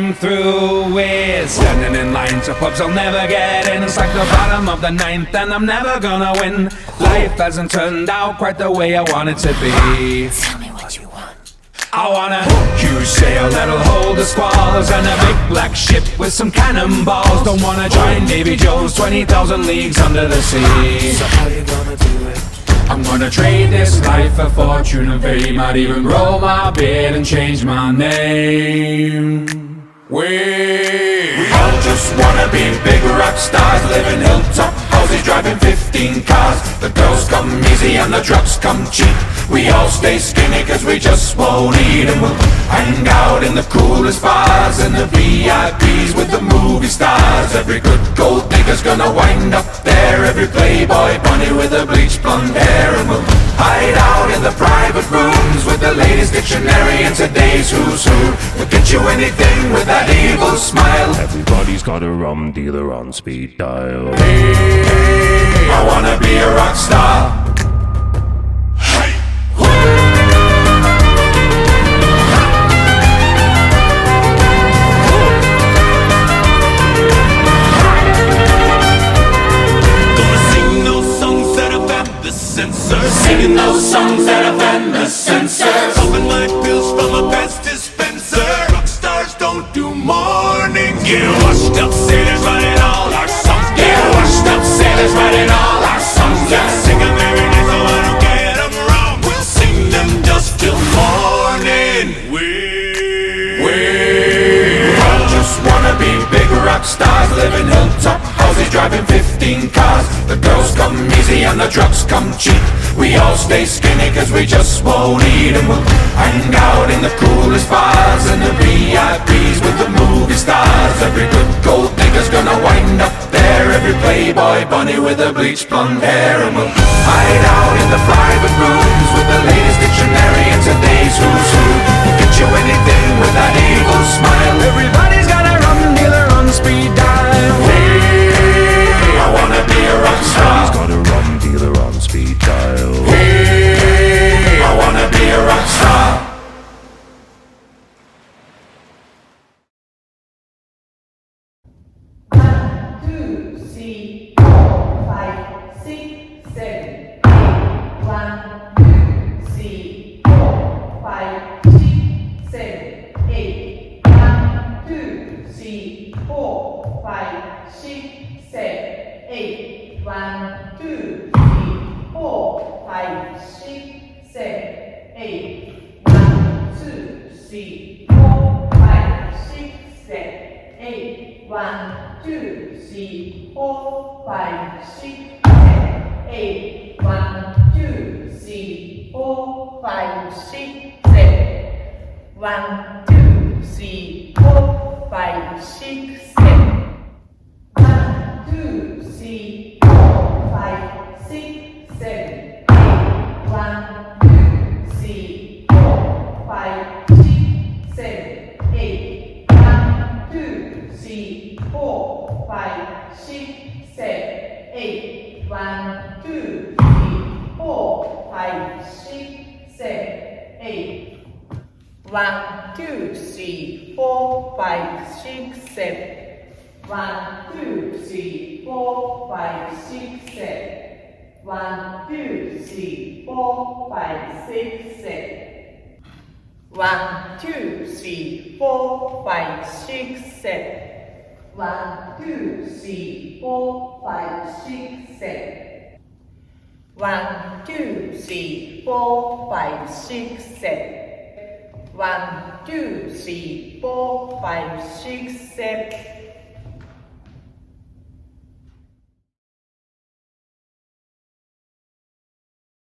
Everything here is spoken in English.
came through. We're standing in line to pubs I'll never get in. It's like the bottom of the ninth and I'm never gonna win. Life hasn't turned out quite the way I want it to be. Tell me what you want. I want a huge sail that'll hold the squalls, and a big black ship with some cannonballs. Don't wanna join Davy Jones 20,000 leagues under the sea. So how you gonna do it? I'm gonna trade this life for fortune and fame. Might even grow my beard and change my name. We all just wanna be big rock stars, living hilltop houses, driving 15 cars. The girls come easy and the drugs come cheap. We all stay skinny cause we just won't eat. And we'll hang out in the coolest bars and the VIPs with the movie stars. Every good gold digger's gonna wind up there. Every playboy bunny with a bleached blonde hair. And we'll hide out in the private rooms with the latest dictionary and today's who's who. We'll get you anything with that evil smile. Everybody's got a rum dealer on speed dial. Hey, I wanna be a rock star. Singing those songs that offend the censors. Popping my pills from a past dispenser. Rockstars don't do mornings. Get washed up sailors writing all our songs. Get washed up sailors writing all our songs. Yeah, sing them every day so I don't get them wrong. We'll sing them just till morning. We all just wanna be big rock stars, living hilltop houses, driving 15 cars. The girls come easy and the drugs come cheap. We all stay skinny cause we just won't eat. And we'll hang out in the coolest bars and the VIPs with the movie stars. Every good gold digger's gonna wind up there. Every playboy bunny with a bleached blonde hair. And we'll hide out in the private rooms with the latest dictionary and today's who's who. We'll get you anything with that evil smile. Everybody's got a rum dealer on speed dial. Hey, I wanna be a rock star. He's got a rum dealer on speed dial. Hey, I wanna be a rock star.